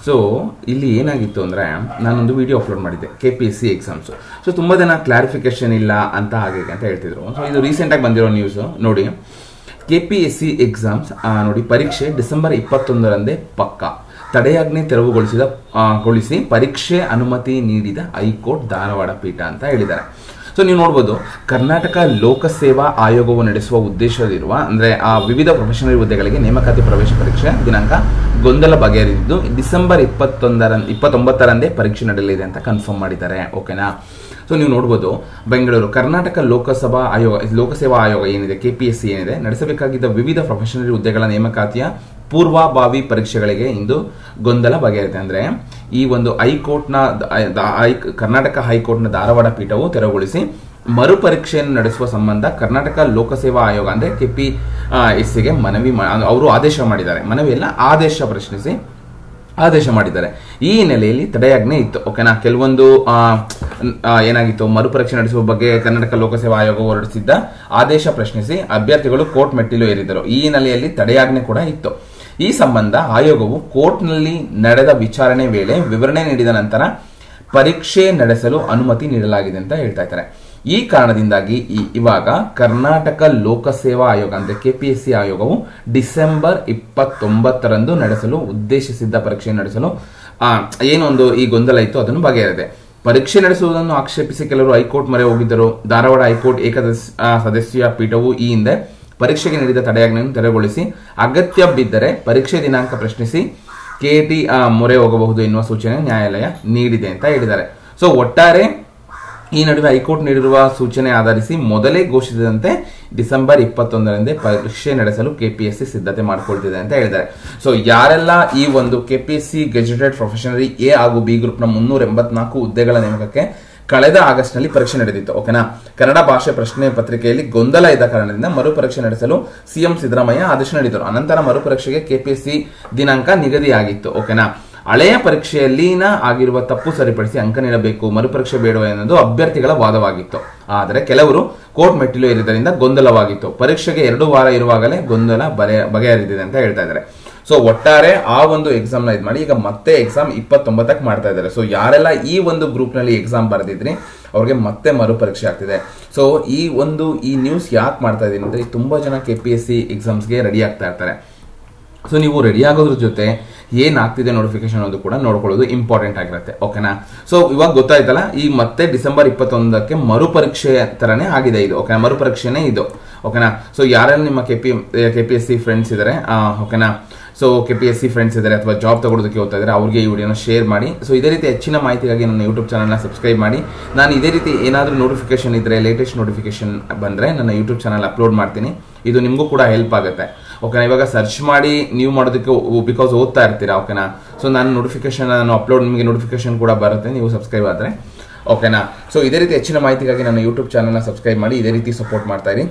So ಇಲ್ಲಿ ಏನಾಗಿತ್ತು ಅಂದರೆ ನಾನೊಂದು ವಿಡಿಯೋ ಅಪ್ಲೋಡ್ ಮಾಡಿದ್ದೆ KPSC ಎಕ್ಸಾಮ್ಸು. ಸೊ ತುಂಬ ಜನ ಕ್ಲಾರಿಫಿಕೇಶನ್ ಇಲ್ಲ ಅಂತ ಹಾಗೆ ಅಂತ ಹೇಳ್ತಿದ್ರು. ಸೊ ಇದು ರೀಸೆಂಟಾಗಿ ಬಂದಿರೋ ನ್ಯೂಸು ನೋಡಿ. KPSC ಎಕ್ಸಾಮ್ಸ್ ನೋಡಿ, ಪರೀಕ್ಷೆ ಡಿಸೆಂಬರ್ 21ರಂದೇ ಪಕ್ಕ. ತಡೆಯಾಜ್ಞೆ ತೆರವುಗೊಳಿಸಿ ಪರೀಕ್ಷೆ ಅನುಮತಿ ನೀಡಿದ ಹೈಕೋರ್ಟ್ ಧಾರವಾಡ ಪೀಠ ಅಂತ ಹೇಳಿದ್ದಾರೆ. ಸೊ ನೀವು ನೋಡ್ಬೋದು, ಕರ್ನಾಟಕ ಲೋಕಸೇವಾ ಆಯೋಗವು ನಡೆಸುವ ಉದ್ದೇಶವಿರುವ ಅಂದರೆ ವಿವಿಧ ಪ್ರೊಫೆಷನಲ್ ಹುದ್ದೆಗಳಿಗೆ ನೇಮಕಾತಿ ಪ್ರವೇಶ ಪರೀಕ್ಷೆ ದಿನಾಂಕ ಗೊಂದಲ ಬಗೆಹರಿದಿದ್ದು ಡಿಸೆಂಬರ್ 29ರಂದೇ ಪರೀಕ್ಷೆ ನಡೆಯಲಿದೆ ಅಂತ ಕನ್ಫರ್ಮ್ ಮಾಡಿದ್ದಾರೆ. ಓಕೆನಾ. ಸೊ ನೀವು ನೋಡ್ಬೋದು, ಬೆಂಗಳೂರು ಕರ್ನಾಟಕ ಲೋಕಸೇವಾ ಆಯೋಗ ಏನಿದೆ, KPSC ಏನಿದೆ, ನಡೆಸಬೇಕಾಗಿದ್ದ ವಿವಿಧ ಪ್ರೊಫೆಷನಲ್ ಹುದ್ದೆಗಳ ನೇಮಕಾತಿಯ ಪೂರ್ವಭಾವಿ ಪರೀಕ್ಷೆಗಳಿಗೆ ಇಂದು ಗೊಂದಲ ಬಗೆಹರಿದೆ. ಅಂದ್ರೆ ಈ ಒಂದು ಕರ್ನಾಟಕ ಹೈಕೋರ್ಟ್ನ ಧಾರವಾಡ ಪೀಠವು ತೆರವುಗೊಳಿಸಿ ಮರುಪರೀಕ್ಷೆಯನ್ನು ನಡೆಸುವ ಸಂಬಂಧ ಕರ್ನಾಟಕ ಲೋಕಸೇವಾ ಆಯೋಗ ಅಂದ್ರೆ KPSCಗೆ ಮನವಿ ಅವರು ಆದೇಶ ಮಾಡಿದ್ದಾರೆ. ಮನವಿಯಲ್ಲ, ಆದೇಶ ಮಾಡಿದ್ದಾರೆ. ಈ ಹಿನ್ನೆಲೆಯಲ್ಲಿ ತಡೆಯಾಜ್ಞೆ ಇತ್ತು. ಓಕೆನಾ. ಕೆಲವೊಂದು ಏನಾಗಿತ್ತು, ಮರುಪರೀಕ್ಷೆ ನಡೆಸುವ ಬಗ್ಗೆ ಕರ್ನಾಟಕ ಲೋಕಸೇವಾ ಆಯೋಗ ಹೊರಡಿಸಿದ್ದ ಆದೇಶ ಪ್ರಶ್ನಿಸಿ ಅಭ್ಯರ್ಥಿಗಳು ಕೋರ್ಟ್ ಮೆಟ್ಟಿಲು ಏರಿದ್ದರು. ಈ ಹಿನ್ನೆಲೆಯಲ್ಲಿ ತಡೆಯಾಜ್ಞೆ ಕೂಡ ಇತ್ತು. ಈ ಸಂಬಂಧ ಆಯೋಗವು ಕೋರ್ಟ್ನಲ್ಲಿ ನಡೆದ ವಿಚಾರಣೆ ವೇಳೆ ವಿವರಣೆ ನೀಡಿದ ನಂತರ ಪರೀಕ್ಷೆ ನಡೆಸಲು ಅನುಮತಿ ನೀಡಲಾಗಿದೆ ಅಂತ ಹೇಳ್ತಾ ಇದ್ದಾರೆ. ಈ ಕಾರಣದಿಂದಾಗಿ ಇವಾಗ ಕರ್ನಾಟಕ ಲೋಕಸೇವಾ ಆಯೋಗ ಅಂದ್ರೆ KPSC ಆಯೋಗವು ಡಿಸೆಂಬರ್ 29ರಂದು ನಡೆಸಲು ಉದ್ದೇಶಿಸಿದ್ದ ಪರೀಕ್ಷೆ ನಡೆಸಲು ಏನೊಂದು ಈ ಗೊಂದಲ ಇತ್ತು ಅದನ್ನು ಬಗೆಹರಿದೆ. ಪರೀಕ್ಷೆ ನಡೆಸುವುದನ್ನು ಆಕ್ಷೇಪಿಸಿ ಕೆಲವರು ಹೈಕೋರ್ಟ್ ಮೊರೆ ಹೋಗಿದ್ದರು. ಧಾರವಾಡ ಹೈಕೋರ್ಟ್ ಸದಸ್ಯ ಪೀಠವು ಈ ಹಿಂದೆ ಪರೀಕ್ಷೆಗೆ ನೀಡಿದ ತಡೆಯಾಜ್ಞೆಯನ್ನು ತೆರವುಗೊಳಿಸಿ ಅಗತ್ಯ ಬಿದ್ದರೆ ಪರೀಕ್ಷೆ ದಿನಾಂಕ ಪ್ರಶ್ನಿಸಿ KT ಮೊರೆ ಹೋಗಬಹುದು ಎನ್ನುವ ಸೂಚನೆ ನ್ಯಾಯಾಲಯ ನೀಡಿದೆ ಅಂತ ಹೇಳಿದ್ದಾರೆ. ಸೊ ಒಟ್ಟಾರೆ ಈ ನಡುವೆ ಹೈಕೋರ್ಟ್ ನೀಡಿರುವ ಸೂಚನೆ ಆಧರಿಸಿ ಮೊದಲೇ ಘೋಷಿಸಿದಂತೆ ಡಿಸೆಂಬರ್ 21ರಂದೇ ಪರೀಕ್ಷೆ ನಡೆಸಲು KPSC ಸಿದ್ಧತೆ ಮಾಡಿಕೊಳ್ತಿದೆ ಅಂತ ಹೇಳಿದ್ದಾರೆ. ಸೊ ಯಾರೆಲ್ಲ ಈ ಒಂದು KPSC ಗೆಜೆಟೆಡ್ ಪ್ರೊಫೆಷನರಿ A ಹಾಗೂ B ಗ್ರೂಪ್ನ 384 ಹುದ್ದೆಗಳ ನೇಮಕಕ್ಕೆ ಕಳೆದ ಆಗಸ್ಟ್ ನಲ್ಲಿ ಪರೀಕ್ಷೆ ನಡೆದಿತ್ತು. ಓಕೆನಾ. ಕನ್ನಡ ಭಾಷೆ ಪ್ರಶ್ನೆ ಪತ್ರಿಕೆಯಲ್ಲಿ ಗೊಂದಲ ಇದ್ದ ಕಾರಣದಿಂದ ಮರುಪರೀಕ್ಷೆ ನಡೆಸಲು CM ಸಿದ್ದರಾಮಯ್ಯ ಆದೇಶ ನೀಡಿದರು. ಅನಂತರ ಮರುಪರೀಕ್ಷೆಗೆ KPSC ದಿನಾಂಕ ನಿಗದಿಯಾಗಿತ್ತು. ಓಕೆನಾ. ಹಳೆಯ ಪರೀಕ್ಷೆಯಲ್ಲಿನ ಆಗಿರುವ ತಪ್ಪು ಸರಿಪಡಿಸಿ ಅಂಕ ನೀಡಬೇಕು, ಮರುಪರೀಕ್ಷೆ ಬೇಡವ ಎನ್ನುವುದು ಅಭ್ಯರ್ಥಿಗಳ ವಾದವಾಗಿತ್ತು. ಆದರೆ ಕೆಲವರು ಕೋರ್ಟ್ ಮೆಟ್ಟಿಲು ಏರಿದ್ದರಿಂದ ಗೊಂದಲವಾಗಿತ್ತು. ಪರೀಕ್ಷೆಗೆ 2 ವಾರ ಇರುವಾಗಲೇ ಗೊಂದಲ ಬಗೆಹರಿದಿದೆ ಅಂತ ಹೇಳ್ತಾ ಇದ್ದಾರೆ. ಸೊ ಒಟ್ಟಾರೆ ಆ ಒಂದು ಎಕ್ಸಾಮ್ ನ ಮಾಡಿ ಈಗ ಮತ್ತೆ ಎಕ್ಸಾಮ್ 29ಕ್ಕೆ ಮಾಡ್ತಾ ಇದ್ದಾರೆ. ಸೊ ಯಾರೆಲ್ಲ ಈ ಒಂದು ಗ್ರೂಪ್ ನಲ್ಲಿ ಎಕ್ಸಾಮ್ ಬರೆದಿದ್ರಿ ಅವ್ರಿಗೆ ಮತ್ತೆ ಮರುಪರೀಕ್ಷೆ ಆಗ್ತಿದೆ. ಸೊ ಈ ನ್ಯೂಸ್ ಯಾಕೆ ಮಾಡ್ತಾ ಇದೀನಿ ಅಂದ್ರೆ, ತುಂಬಾ ಜನ KPSC ಎಕ್ಸಾಮ್ಸ್ಗೆ ರೆಡಿ ಆಗ್ತಾ ಇರ್ತಾರೆ. ಸೊ ನೀವು ರೆಡಿ ಆಗೋದ್ರ ಜೊತೆ ಏನಾಗ್ತಿದೆ ನೋಟಿಫಿಕೇಶನ್ ಅನ್ನೋದು ಕೂಡ ನೋಡ್ಕೊಳ್ಳೋದು ಇಂಪಾರ್ಟೆಂಟ್ ಆಗಿರುತ್ತೆ. ಓಕೆನಾ. ಸೊ ಇವಾಗ ಗೊತ್ತಾಯ್ತಲ್ಲ, ಈ ಮತ್ತೆ ಡಿಸೆಂಬರ್ 21ಕ್ಕೆ ಮರುಪರೀಕ್ಷೆ ತರನೇ ಆಗಿದೆ ಇದು. ಓಕೆನಾ. ಮರುಪರೀಕ್ಷೆನೇ ಇದು. ಓಕೆನಾ. ಸೊ ಯಾರೆಲ್ಲ ನಿಮ್ಮ KPSC ಫ್ರೆಂಡ್ಸ್ ಇದಾರೆ, ಓಕೆನಾ, ಸೊ KPSC ಫ್ರೆಂಡ್ಸ್ ಇದ್ದಾರೆ ಅಥವಾ ಜಾಬ್ ತಗೊಳ್ಳೋದಕ್ಕೆ ಹೋಗ್ತಾ ಇದ್ದಾರೆ, ಅವ್ರಿಗೆ ಈ ವಿಡಿಯೋನ ಶೇರ್ ಮಾಡಿ. ಸೊ ಇದೇ ರೀತಿ ಹೆಚ್ಚಿನ ಮಾಹಿತಿಗಾಗಿ ನನ್ನ ಯೂಟ್ಯೂಬ್ ಚಾನಲ್ನ ಸಬ್ಸ್ಕ್ರೈಬ್ ಮಾಡಿ. ನಾನು ಇದೇ ರೀತಿ ಏನಾದರೂ ನೋಟಿಫಿಕೇಶನ್ ಇದ್ರೆ, ಲೇಟೆಸ್ಟ್ ನೋಟಿಫಿಕೇಶನ್ ಬಂದರೆ ನನ್ನ ಯೂಟ್ಯೂಬ್ ಚಾನಲ್ ಅಪ್ಲೋಡ್ ಮಾಡ್ತೀನಿ. ಇದು ನಿಮಗೂ ಕೂಡ ಹೆಲ್ಪ್ ಆಗುತ್ತೆ. ಓಕೆನಾ. ಇವಾಗ ಸರ್ಚ್ ಮಾಡಿ ನೀವು ಮಾಡೋದಕ್ಕೆ ಬಿಕಾಸ್ ಓದ್ತಾ ಇರ್ತೀರಾ. ಓಕೆನಾ. ಸೊ ನಾನು ಅಪ್ಲೋಡ್ ನಿಮಗೆ ನೋಟಿಫಿಕೇಶನ್ ಕೂಡ ಬರುತ್ತೆ ನೀವು ಸಬ್ಸ್ಕ್ರೈಬ್ ಆದರೆ. ಓಕೆನಾ. ಸೊ ಇದೇ ರೀತಿ ಹೆಚ್ಚಿನ ಮಾಹಿತಿಗಾಗಿ ನನ್ನ ಯೂಟ್ಯೂಬ್ ಚಾನಲ್ನ ಸಬ್ಸ್ಕ್ರೈಬ್ ಮಾಡಿ, ಇದೇ ರೀತಿ ಸಪೋರ್ಟ್ ಮಾಡ್ತಾ ಇರಿ.